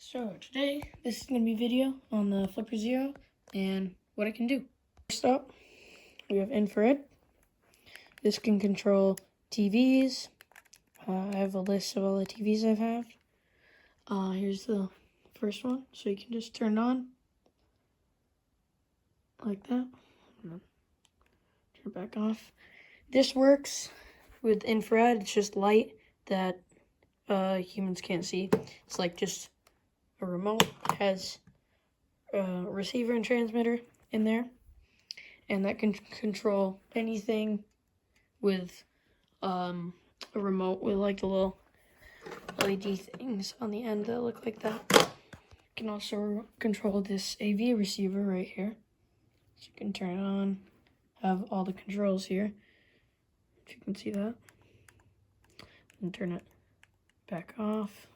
So today, this is going to be a video on the Flipper Zero and what it can do. First up, we have infrared. This can control TVs. I have a list of all the TVs I've had. Here's the first one. So you can just turn it on like that. Turn it back off. This works with infrared. It's just light that humans can't see. It's like just a remote. It has a receiver and transmitter in there, and that can control anything with a remote with like the little LED things on the end that look like that. You can also control this AV receiver right here. So you can turn it on, have all the controls here, if you can see that, and turn it back off.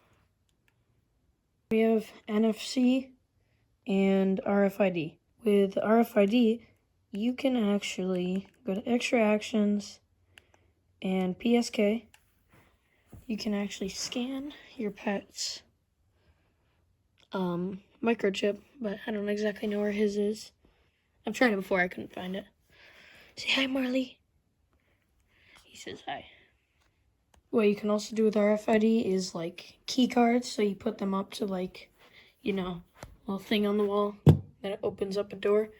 We have NFC and RFID. With RFID, you can actually go to Extra Actions and PSK. You can actually scan your pet's microchip, but I don't exactly know where his is. I've tried it before, I couldn't find it. Say hi, Marley. He says hi. What you can also do with RFID is like key cards, so you put them up to like, a little thing on the wall that it opens up a door.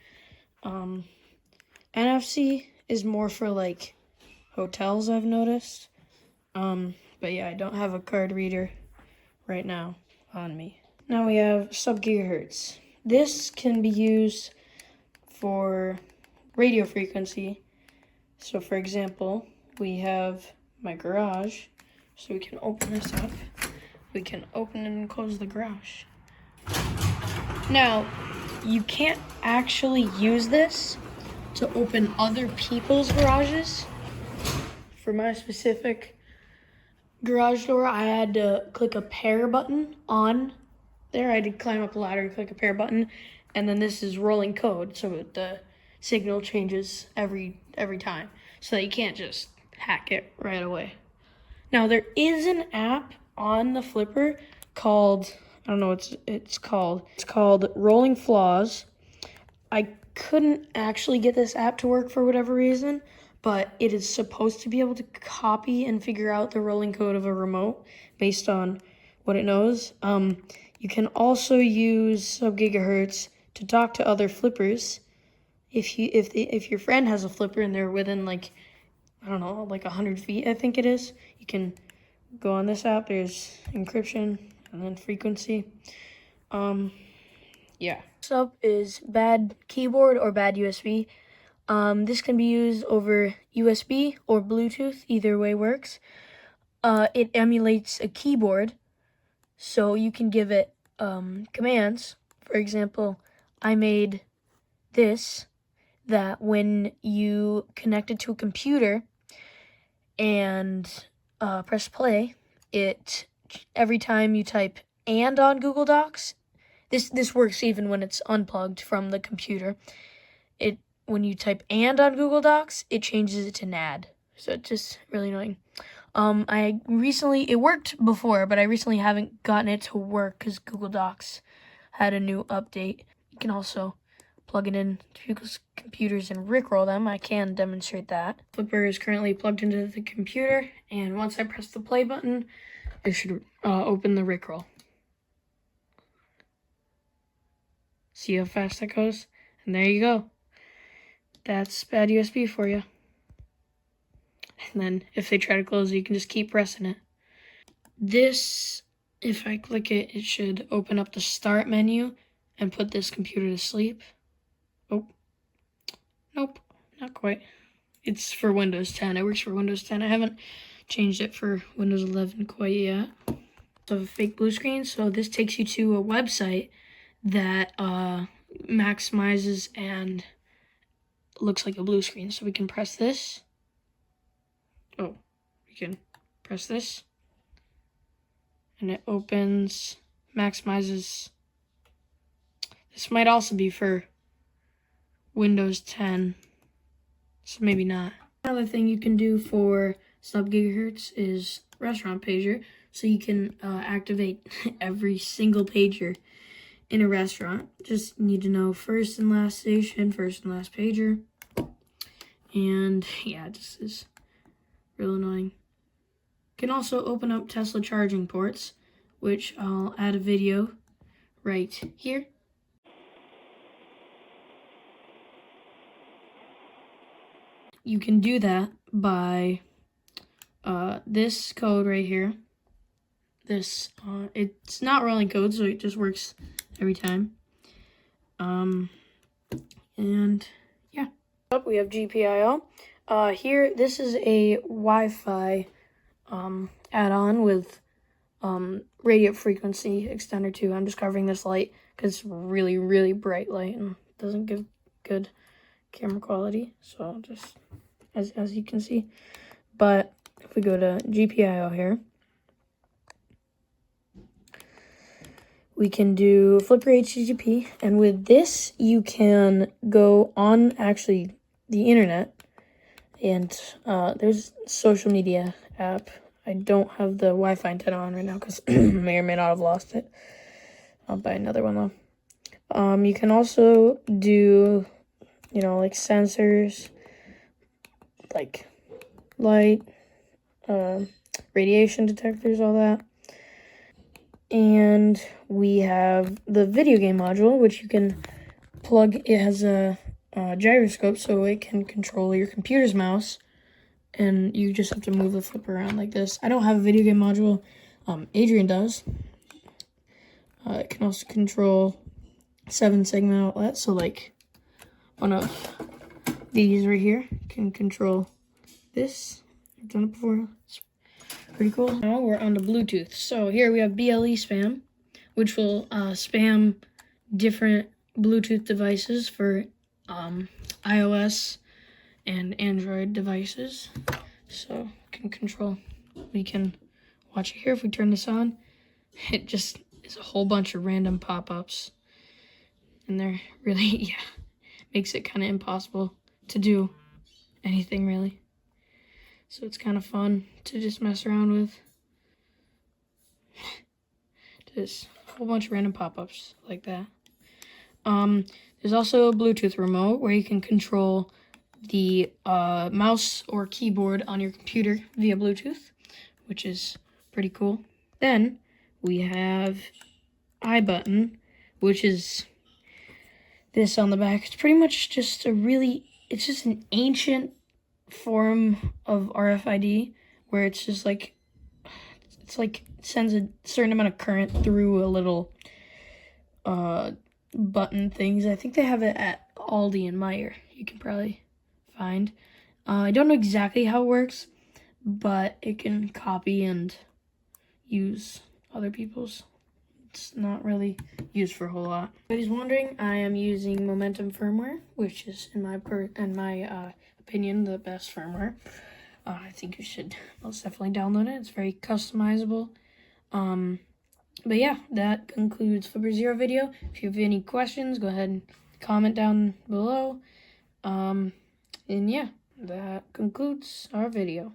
NFC is more for like hotels, I've noticed. But yeah, I don't have a card reader right now on me. Now we have sub-gigahertz. This can be used for radio frequency. So for example, we have my garage, so we can open this up. We can open and close the garage. Now, you can't actually use this to open other people's garages. For my specific garage door, I had to click a pair button on there. I had to climb up a ladder and click a pair button, and then this is rolling code, so the signal changes every time, so that you can't just hack it right away. Now, there is an app on the Flipper called, I don't know what it's called. It's called Rolling Flaws. I couldn't actually get this app to work for whatever reason, but it is supposed to be able to copy and figure out the rolling code of a remote based on what it knows. You can also use sub-gigahertz to talk to other flippers. If your friend has a flipper and they're within like 100 feet, I think it is, you can go on this app. There's encryption and then frequency. Yeah. Next up is bad keyboard or bad USB. This can be used over USB or Bluetooth. Either way works. It emulates a keyboard, so you can give it commands. For example, I made this that when you connect it to a computer and press play, every time you type "and" on Google Docs, this works even when it's unplugged from the computer. When you type "and" on Google Docs, it changes it to "nad." So it's just really annoying. It worked before, but I recently haven't gotten it to work because Google Docs had a new update. You can also plug it in to people's computers and rickroll them. I can demonstrate that. Flipper is currently plugged into the computer, and once I press the play button, it should open the rickroll. See how fast that goes? And there you go. That's bad USB for you. And then if they try to close it, you can just keep pressing it. This, if I click it, it should open up the start menu and put this computer to sleep. Oh, nope, not quite. It's for Windows 10. It works for Windows 10. I haven't changed it for Windows 11 quite yet. So a fake blue screen. So this takes you to a website that maximizes and looks like a blue screen. So we can press this. Oh, we can press this. And it opens, maximizes. This might also be for Windows 10. So maybe not. Another thing you can do for sub-gigahertz is Restaurant Pager. so you can activate every single pager in a restaurant. Just need to know first and last station, first and last pager. And yeah, it just is real annoying. Can also open up Tesla charging ports, which I'll add a video right here. You can do that by this code right here. This it's not rolling code, so it just works every time. And yeah. Up we have GPIO. Here, this is a Wi-Fi add-on with radio frequency extender too. I'm just covering this light because it's really, really bright light and doesn't give good camera quality. So I'll just, as you can see. But if we go to GPIO here, we can do Flipper HTTP, and with this you can go on actually the internet, and there's social media app. I don't have the Wi-Fi antenna on right now because may or may not have lost it. I'll buy another one though. You can also do, you know, like sensors, like light, radiation detectors, all that. And we have the video game module, which you can plug. It has a gyroscope, so it can control your computer's mouse, and you just have to move the flipper around like this. I don't have a video game module. Adrian does. It can also control 7-segment outlets, so like one of these right here can control this. I've done it before. It's pretty cool. Now we're on to Bluetooth. So here we have BLE spam, which will spam different Bluetooth devices for iOS and Android devices. So can control. We can watch it here. If we turn this on, it just is a whole bunch of random pop-ups, and they're really, yeah, makes it kind of impossible to do anything really. So it's kind of fun to just mess around with. Just a whole bunch of random pop-ups like that. There's also a Bluetooth remote where you can control the mouse or keyboard on your computer via Bluetooth, which is pretty cool. Then we have iButton, which is this on the back. It's pretty much just it's just an ancient form of RFID where it's just like, it sends a certain amount of current through a little button things. I think they have it at Aldi and Meijer. You can probably find. I don't know exactly how it works, but it can copy and use other people's. It's not really used for a whole lot. If anybody's wondering, I am using Momentum firmware, which is in my opinion the best firmware. I think you should most definitely download it. It's very customizable. But yeah, that concludes Flipper Zero video. If you have any questions, go ahead and comment down below. And yeah, that concludes our video.